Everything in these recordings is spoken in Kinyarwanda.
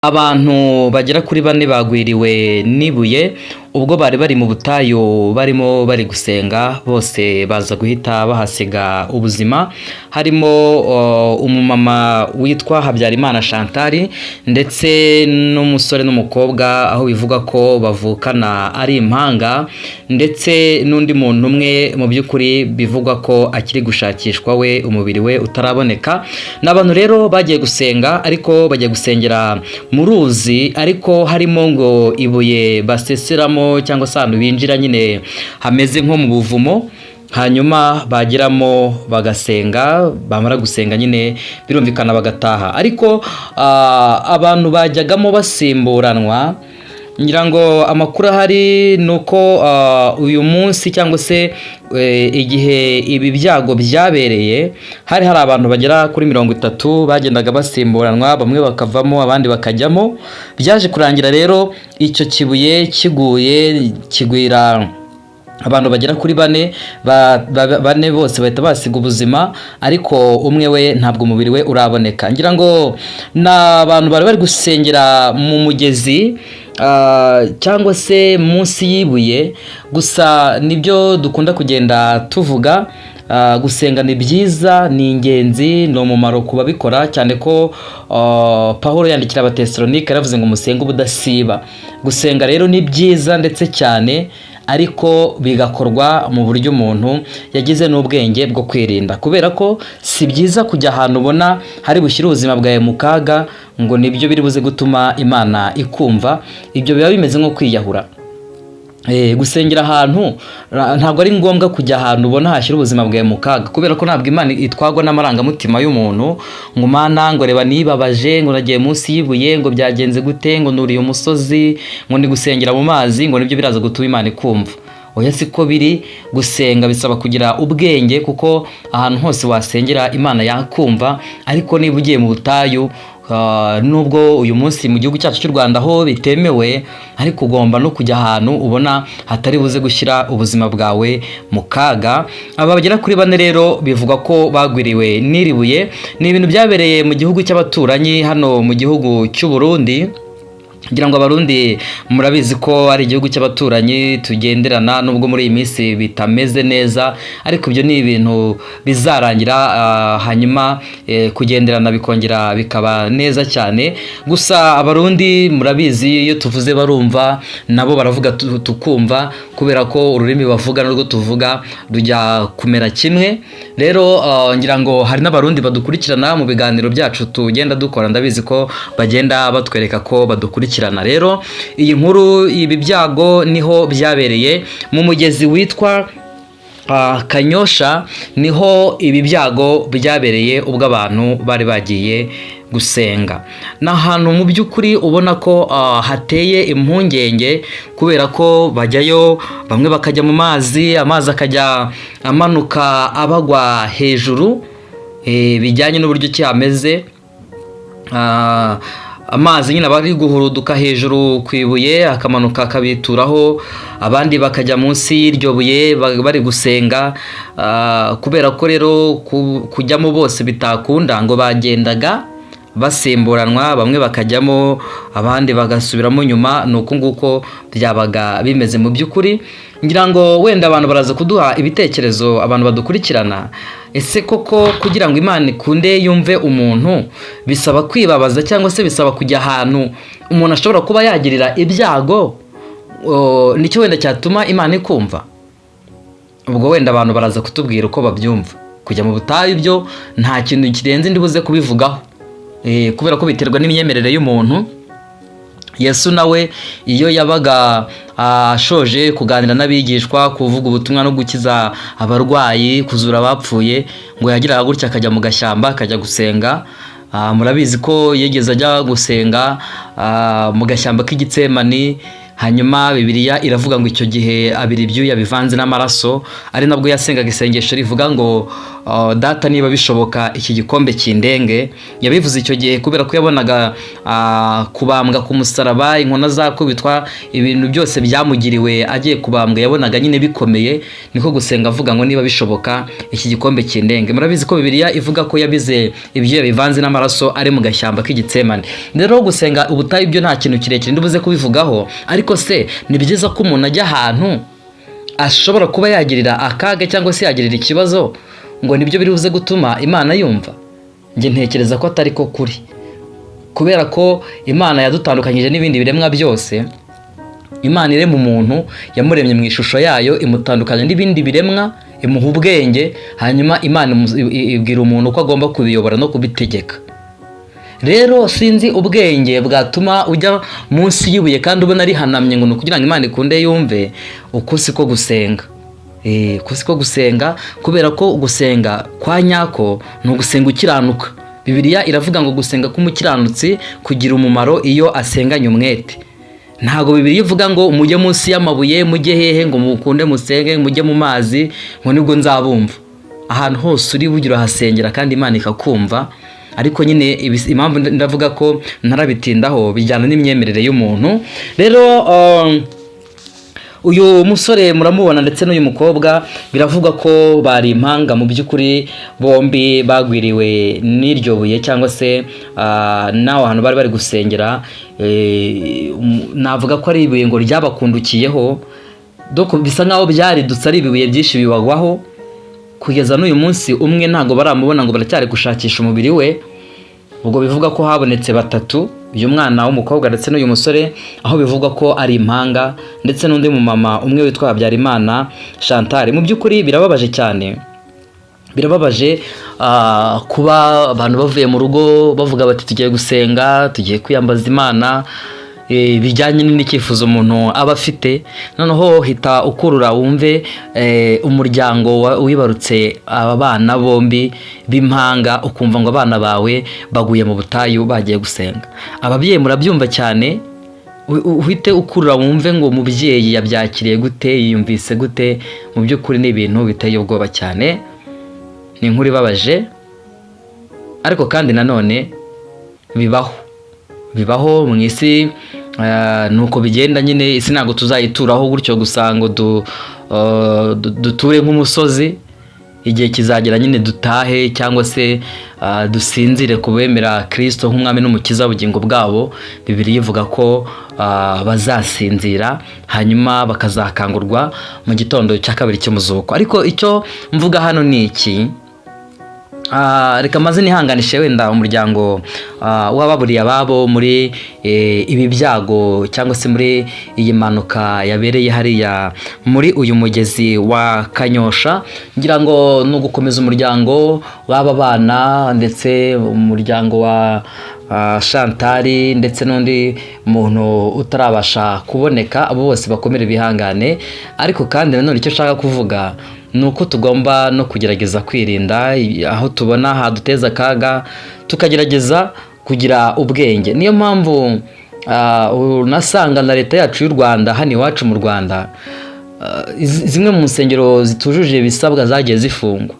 Abantu bagera kuri bane bagwiriwe n'ibuye ubwo bari bari mu butayu barimo bari gusenga, bose baza guhita bahasiga ubuzima. Harimo umumama witwa Habyarimana Chantal ndetse n'umusore n'umukobwa, aho bivuga ko bavukana ari impanga, ndetse n'undi muntu umwe mu by'ukuri bivugwa ko akiri gushakishwa, we umubiri we utaraboneka. N'abantu rero bagiye gusenga, ariko bagiye gusengera mu ruzi, ariko harimo ngo ibuye baseseramo cyangwa se ahantu binjira nyine hameze nko mu buvumo. Hanyuma bagiramo bagasenga, bamara gusenga nyine birumvikana bagataha. Ariko abantu bajyagamo basimburanwa, ngira ngo amakuru ahari ni uko uyu munsi cyangwa se igihe ibi byago byabereye, hari abantu bagera kuri 30 bagendaga basimburanwa, bamwe bakavamo abandi bakajyamo. Byaje kurangira rero icyo kibuye kiguye kigwira abantu bagera kuri bane bose bahita basiga ubuzima, ariko umwe we ntabwo umubiri we uraboneka. Ngira ngo n'abantu bari gusengera mu mugezi cyangwa se munsi y'ibuye. Gusa nibyo dukunda kugenda tuvuga, gusenga ni byiza, ni ingenzi, ni umumaro ku babikora, cyane ko Pawulo yandikira Abatesalonike yaravuze ngo musenge ubudasiba. Gusenga rero ni byiza ndetse cyane, ariko bigakorwa mu buryo umuntu yagize n'ubwenge bwo kwirinda, kubera ko si byiza kujya ahantu ubona hari bushyire ubuzima bwawe mu kaga ngo nibyo biri buze gutuma Imana ikumva. Ibyo biba bimeze nko kwiyahura. Gusengera ahantu ntabwo ari ngombwa kujya ahantu ubona hashyira ubuzima bwawe mu kaga, kubera ko ntabwo Imana itwagwa n'amarangamutima y'umuntu ngo Mana ngo reba nibabaje, ngo nagiye munsi y'ibuye, ngo byagenze gute, ngo nuriye umusozi, ngo ndi gusengera mu mazi, ngo nibyo biraza gutuma Imana ikumva. Oya, siko biri. Gusenga bisaba kugira ubwenge, kuko ahantu hose wasengera Imana yakumva. Ariko niba ugiye mu butayu, nubwo uyu munsi mu gihugu cyacu cy'u Rwanda ho bitemewe, ariko ugomba no kujya ahantu ubona hatari buze gushyira ubuzima bwawe mu kaga. Aba bagera kuri bane rero bivugwa ko bagwiriwe n'iribuye. Ni ibintu byabereye mu gihugu cy'abaturanyi hano mu gihugu cy'u Burundi. Ngira ngo Abarundi murabizi ko ari igihugu cy'abaturanyi tugenderana, nubwo muri iyi minsi bitameze neza, ariko ibyo ni ibintu bizarangira, hanyuma kugenderana bikongera bikaba neza cyane. Gusa Abarundi murabizi iyo tuvuze barumva, nabo baravuga tukumva, kubera ko ururimi bavuga n'urwo tuvuga rujya kumera kimwe. Rero ngira ngo hari n'Abarundi badukurikirana mu biganiro byacu tugenda dukora, ndabizi ko bagenda batwereka ko badukurikirana. Rero iyi nkuru, ibi byago niho byabereye mu mugezi witwa Kanyosha, niho ibi byago byabereye ubwo abantu bari bagiye gusenga. N'ahantu mu by'ukuri ubona ko hateye impungenge, kubera ko bajyayo, bamwe bakajya mu mazi, amazi akajya amanuka abagwa hejuru, bijyanye n'uburyo cyameze. Amazi nyine bari guhuruduka hejuru ku ibuye, akamanuka akabituraho, abandi bakajya munsi y'iryo buye bari gusenga. Kubera ko rero kujyamo bose bitakunda, ngo bagendaga basimburanwa, bamwe bakajyamo abandi bagasubiramo nyuma. ni uko nguko byabaga bimeze mu by'ukuri. Ngira ngo wenda abantu baraza kuduha ibitekerezo, abantu badukurikirana. Ese koko kugira ngo Imana ikunde yumve umuntu bisaba kwibabaza, cyangwa se bisaba kujya ahantu umuntu ashobora kuba yagirira ibyago, nicyo wenda cyatuma Imana ikumva? Ubwo wenda abantu baraza kutubwira uko babyumva. Kujya mu butayu byo nta kintu kirenze ndibuze kubivugaho, kubera ko biterwa n'imyemerere y'umuntu. Yesu nawe iyo yabaga ashoje kuganira n'abigishwa, kuvuga ubutumwa no gukiza abarwayi, kuzura abapfuye, ngo yagiraga gutya akajya mu gashyamba akajya gusenga. Murabizi ko yegeze ajya gusenga mu gashyamba k'Igitsemani. hanyuma Bibiliya iravuga ngo icyo gihe abira ibyuya bivanze n'amaraso, ari nabwo yasengaga isengesho rivuga ngo data niba bishoboka iki gikombe kindenge. Yabivuze icyo gihe kubera ko yabonaga kubambwa ku musaraba, inkona zakubitwa, ibintu byose byamugiriwe agiye kubambwa, yabonaga nyine bikomeye, niko gusenga avuga ngo niba bishoboka iki gikombe kindenge. Murabizi ko Bibiliya ivuga ko yabize ibyuya bivanze n'amaraso ari mu gashyamba k'Igitsemane. Rero gusenga ubutayu byo nta kintu kirekire ndibuze kubivugaho, ariko se ni byiza ko umuntu ajya ahantu ashobora kuba yagirira akaga cyangwa se yagirira ikibazo ngo nibyo biri buze gutuma Imana yumva? Njye ntekereza ko atari ko kuri, kubera ko Imana yadutandukanyije n'ibindi biremwa byose. Imana irema umuntu, yamuremye mu ishusho yayo, imutandukanya n'ibindi biremwa, imuha ubwenge, hanyuma Imana ibwira umuntu ko agomba kubiyobora no kubitegeka. Rero sinzi ubwenge bwatuma ujya munsi y'ibuye kandi ubona rihanamye ngo kugira ngo Imana ikunde yumve. Uko siko gusenga. Uko siko gusenga, kubera ko gusenga kwa nyako ni ugusenga ukiranuka. Bibiliya iravuga ngo gusenga k'umukiranutsi kugira umumaro iyo asenganye umwete. Ntago Bibiliya ivuga ngo mujye munsi y'amabuye, mujye hehe ngo mukunde musenge, mujye mu mazi ngo nibwo nzabumva. Ahantu hose uri bugira hasengera kandi Imana ikakumva. Ariko nyine impamvu ndavuga ko ntarabitindaho bijyana n'imyemerere y'umuntu. Rero uyu musore muramubona ndetse n'uyu mukobwa, biravuga ko bari impanga mu by'ukuri, bombi bagwiriwe n'iryo buye cyangwa se naho hantu bari gusengera. Navuga ko ari ibuye ngo ryabakundukiyeho, bisa nkaho byaridutse ari ibibuye byinshi bibagwaho. Kugeza n'uyu munsi umwe ntago baramubona, ngo baracyari gushakisha umubiri we. Ubwo bivuga ko habonetse batatu, uyu mwana w'umukobwa ndetse n'uyu musore, aho bivuga ko ari impanga, ndetse n'undi mu mama umwe witwa Habyarimana Chantal. Mu by'ukuri birababaje cyane, birababaje kuba abantu bavuye mu rugo bavuga bati tugiye gusenga, tugiye kwiyambaza Imana, bijyanye n'icyifuzo umuntu aba afite, noneho hita ukurura wumve umuryango wibarutse aba bana bombi b'impanga, ukumva ngo abana bawe baguye mu butayu bagiye gusenga. Ababyeyi murabyumva cyane, uhite ukurura wumve ngo umubyeyi yabyakiriye gute, yiyumvise gute. Mu by'ukuri ni ibintu biteye ubwoba cyane, ni inkuru ibabaje, ariko kandi nanone bibaho mu isi. Nuko bigenda nyine, isi ntabwo tuzayituraho gutyo gusa ngo duture nk'umusozi. Igihe kizagera nyine dutahe cyangwa se dusinzire ku bemera Kristo nk'umwami n'umukiza w'ubugingo bwabo. Bibiliya ivuga ko bazasinzira hanyuma bakazakangurwa mu gitondo cya kabiri cy'umuzuko. Ariko icyo mvuga hano ni iki, reka maze nihanganishe wenda umuryango w'ababuriye ababo muri ibi byago cyangwa se muri iyi mpanuka yabereye hariya muri uyu mugezi wa Kanyosha. Ngira ngo ni ugukomeza umuryango w'aba bana ndetse umuryango wa Chantal ndetse n'undi muntu utarabasha kuboneka, abo bose bakomere bihangane. Ariko kandi nanone icyo nshaka kuvuga nuko tugomba no kugerageza kwirinda aho tubona haduteza akaga, tukagerageza kugira ubwenge. Niyo mpamvu unasanga na leta yacu y'u Rwanda, hano iwacu mu Rwanda, zimwe mu nsengero zitujuje ibisabwa zagiye zifungwa.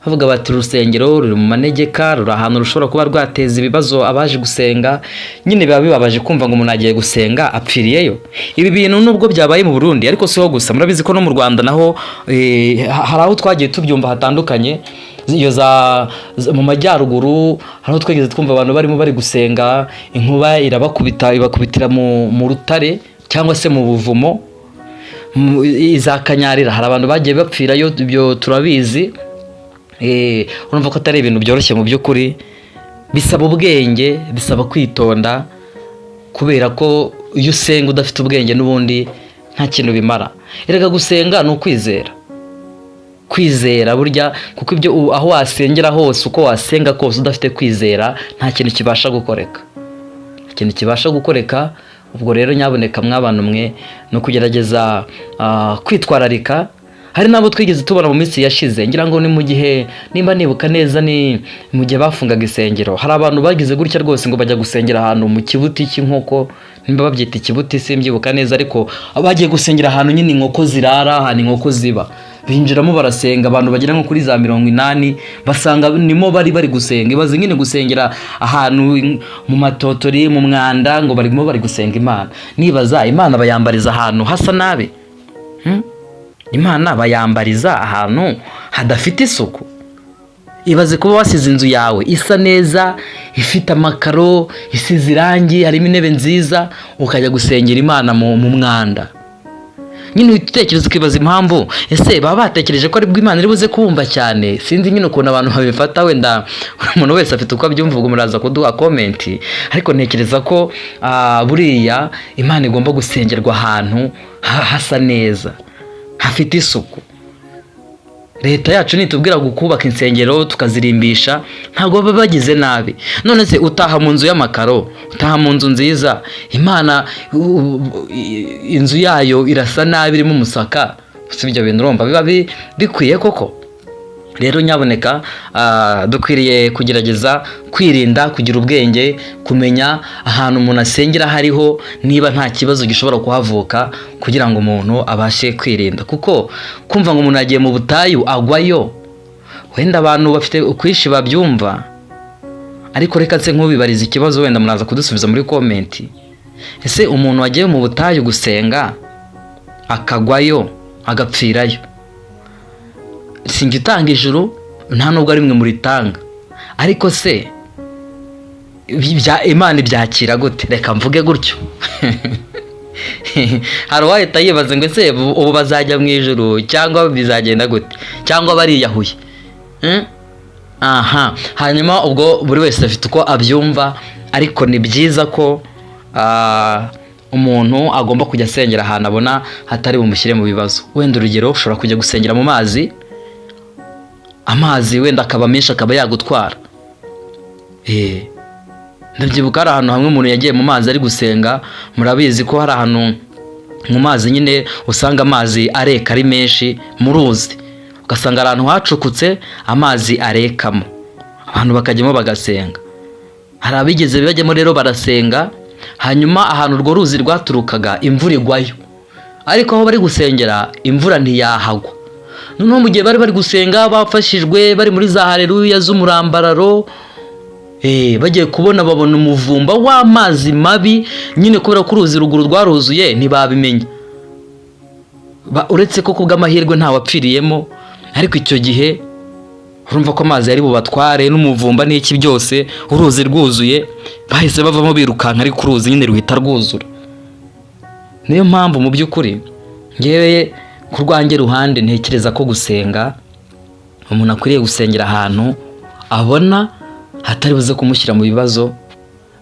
Havuga bati urusengero ruri mu manegeka, ruri ahantu rushobora kuba rwateza ibibazo abaje gusenga. Nyine biba bibabaje kumva ngo umuntu agiye gusenga apfiriyeyo. Ibi bintu nubwo byabaye mu Burundi, ariko siho gusa, murabizi ko no mu Rwanda naho hari aho twagiye tubyumva hatandukanye. Iyo mu majyaruguru hari aho twegeze twumva abantu bari gusenga, inkuba ibakubitira mu rutare cyangwa se mu buvumo. Iza Kanyarira hari abantu bagiye bapfirayo, ibyo turabizi. Urumva ko atari ibintu byoroshye mu by'ukuri, bisaba ubwenge, bisaba kwitonda, kubera ko iyo usenga udafite ubwenge n'ubundi nta kintu bimara. Erega gusenga ni kwizera burya, kuko ibyo aho wasengera hose, uko wasenga kose udafite kwizera, nta kintu kibasha gukoreka. Ubwo rero nyaboneka mw'abantu mwe no kugerageza kwitwararika. Hari nabo twigeze tubona mu minsi yashize, ngira ngo ni mu gihe, nimba nibuka neza, ni mu gihe bafungaga isengero. Hari abantu bagize gutya rwose ngo bajya gusengera ahantu mu kibuti cy'inkoko, nimba babyita ikibuti simbyibuka neza, ariko bagiye gusengera ahantu nyine inkoko zirara, ahantu inkoko ziba, binjiramo barasenga, abantu bagera nko kuri za 80 basanga nimo bari gusenga. Ibaze nyine gusengera ahantu mu matotori mu mwanda ngo barimo bari gusenga Imana. Nibaza Imana bayambariza ahantu hasa nabi, Imana bayambariza ahantu hadafite isuku. Ibaze kuba wasize inzu yawe isa neza, ifite amakaro, isize irangi, harimo intebe nziza, ukajya gusengera Imana mu mwanda. Nyine utekereza ukibaza impamvu, ese baba batekereje ko ari bwo Imana iri buze kubumva cyane? Sinzi nyine ukuntu abantu babifata, wenda umuntu wese afite uko abyumva, ubwo muraza kuduha comment, ariko ntekereza ko buriya Imana igomba gusengerwa ahantu hasa neza, hafite isuku. Leta yacu nitubwira gukubaka insengero tukazirimbisha, ntago baba bagize nabi. None se utaha mu nzu y'amakaro, utaha mu nzu nziza, Imana inzu yayo irasa nabi, irimo umusaka, si ibyo bintu urumva biba bikwiye koko? Rero nyaboneka dukwiriye kugerageza kwirinda, kugira ubwenge, kumenya ahantu umuntu asengera hariho, niba nta kibazo gishobora kuhavuka, kugira ngo umuntu abashe kwirinda. Kuko kumva ngo umuntu yagiye mu butayu agwayo, wenda abantu bafite ukwishi babyumva, ariko reka nse nk'ubibariza ikibazo, wenda muraza kudusubiza muri comment. Ese umuntu wagiye mu butayu gusenga akagwayo agapfirayo, singitanga ijuru, nta nubwo ari mwe muritanga, ariko se Imana ibyakira gute? Reka mvuge gutyo. Hari uwahita yibaza ngo ese ubu bazajya mu ijuru cyangwa bizagenda gute, cyangwa bariyahuye? Hanyuma ubwo buri wese afite uko abyumva, ariko ni byiza ko umuntu agomba kujya asengera ahantu abona hatari bumushyire mu bibazo. Wenda urugero, ushobora kujya gusengera mu amazi wenda akaba menshi, akaba yagutwara. Ndabyibuka hari ahantu hamwe umuntu yagiye mu mazi ari gusenga. Murabizi ko hari ahantu mu mazi nyine usanga amazi areka ari menshi mu ruzi, ugasanga ari ahantu hacukutse amazi arekamo, abantu bakajyamo bagasenga. Hari abigeze bajyamo rero barasenga, hanyuma ahantu urwo ruzi rwaturukaga imvura igwayo, ariko aho bari gusengera imvura ntiyahagwa. Noneho mu gihe bari gusenga bafashijwe, bari muri za haleluya z'umurambararo, bagiye kubona babona umuvumba w'amazi mabi, nyine kubera ko uruzi ruguru rwaruzuye ntibabimenya. Uretse ko kubw'amahirwe nta wapfiriyemo, ariko icyo gihe urumva ko amazi yari bubatware n'umuvumba n'iki byose, uruzi rwuzuye, bahise bavamo birukanka, ariko uruzi nyine ruhita rwuzura. Niyo mpamvu mu by'ukuri ngewe ku rwanjye ruhande ntekereza ko gusenga, umuntu akwiriye gusengera ahantu abona hatari buze kumushyira mu bibazo,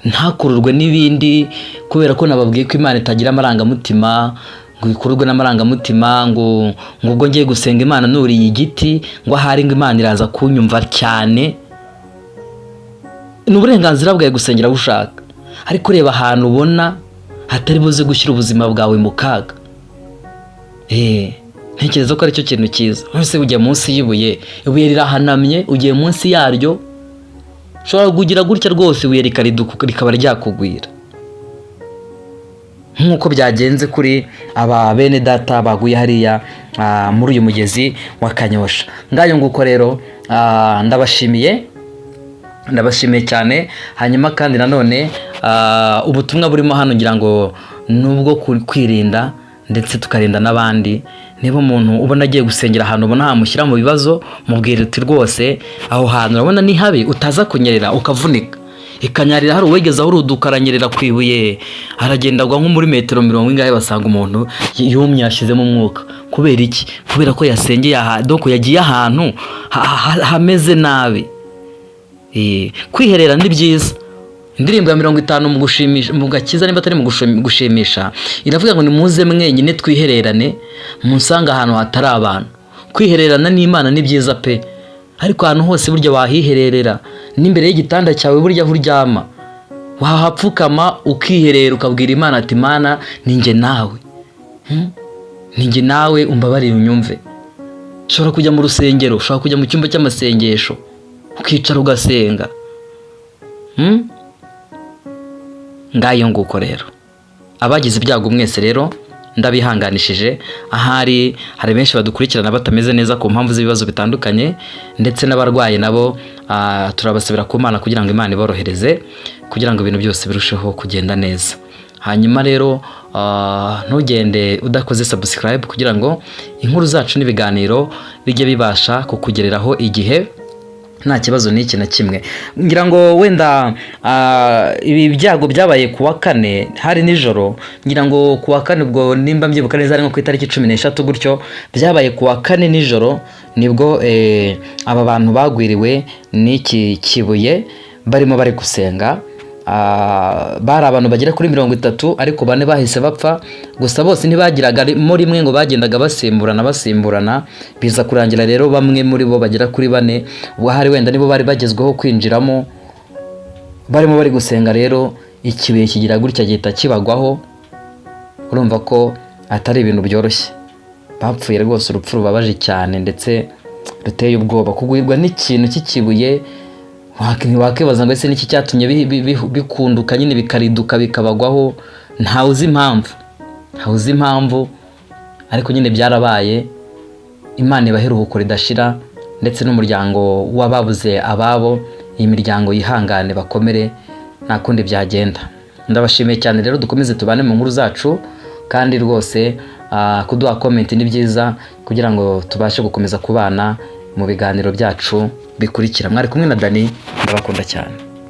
ntakururwe n'ibindi, kubera ko nababwiye ko Imana itagira amarangamutima, ngo ikururwe n'amarangamutima, ngo ubwo ngiye gusenga Imana nuriye igiti, ngo ahari ngo Imana iraza kunyumva cyane. Ni uburenganzira bwawe gusengera aho ushaka, ariko reba ahantu ubona hatari buze gushyira ubuzima bwawe mu kaga. Ntekereza ko aricyo kintu cyiza. Wese ugiye munsi y'ibuye, ibuye rirahanamye, ugiye munsi yaryo, ushobora kugira gutya rwose ibuye rikaba ryakugwira, nk'uko byagenze kuri aba bene data baguye hariya muri uyu mugezi wa Kanyosha. Ngayo nguko rero, ndabashimiye cyane. Hanyuma kandi nanone ubutumwa burimo hano ngira ngo nubwo kwirinda ndetse tukarinda n'abandi. Niba umuntu ubona agiye gusengera ahantu ubona hamushyira mu bibazo, mubwire uti rwose aho hantu urabona ni habi, utaza kunyerera ukavunika, ikanyarira. Hari uwegeza aho ukaranyerera ku ibuye, aragendagwa nko muri metero 20 basanga umuntu yumye yashizemo umwuka. Kubera iki? Kubera ko yasengeye doko yagiye ahantu hameze nabi. Kwiherera ni byiza. Indirimbo ya 50 mu gushimisha, mu gakiza, nimba atari mu gushimisha, iravuga ngo nimuze mwenyine twihererane, musanga ahantu hatari abantu. Kwihererana n'Imana ni byiza pe, ariko ahantu hose burya wahihererera, n'imbere y'igitanda cyawe burya aho uryama wahapfukama ukiherera, ukabwira Imana ati Mana ninjye nawe umbabarire unyumve. Ushobora kujya mu rusengero, ushobora kujya mu cyumba cy'amasengesho ukicara ugasenga. Ngayo nguko rero. abagize ibyago mwese rero ndabihanganishije, ahari hari benshi badukurikirana batameze neza ku mpamvu z'ibibazo bitandukanye, ndetse n'abarwayi nabo turabasabira ku Mana kugira ngo Imana iborohereze kugira ngo ibintu byose birusheho kugenda neza. Hanyuma rero ntugende udakoze subscribe kugira ngo inkuru zacu n'ibiganiro bijye bibasha kukugereraho igihe nta kibazo n'iki na kimwe. Ngira ngo wenda ibi byago byabaye kuwa kane hari nijoro, ngira ngo kuwa kane ubwo nimba mbyibuka neza ari nko ku itariki 13 gutyo, byabaye kuwa kane nijoro nibwo aba bantu bagwiriwe n'iki kibuye barimo bari gusenga. Bari abantu bagera kuri 30 ariko 4 bahise bapfa, gusa bose ntibagiraga muri rimwe ngo bagendaga basimburana biza kurangira rero bamwe muri bo bagera kuri 4 ubwo hari wenda nibo bari bagezweho kwinjiramo barimo bari gusenga. Rero ikibuye kigira gutya gihita kibagwaho, urumva ko atari ibintu byoroshye, bapfuye rwose urupfu rubabaje cyane ndetse ruteye ubwoba. Kugwirwa n'ikintu cy'ikibuye wakibaza ngo ese niki cyatumye bikunduka nyine bikariduka bikabagwaho, ntawuzi impamvu ariko nyine byarabaye. Imana ibaheruko ridashira, ndetse n'umuryango w'ababuze ababo, iyi miryango yihangane bakomere, nta kundi byagenda. Ndabashimiye cyane rero, dukomeze tubane mu nkuru zacu, kandi rwose kuduha comment ni byiza kugira ngo tubashe gukomeza kubana mu biganiro byacu bikurikira. Mwari kumwe na Dani, ndabakunda cyane.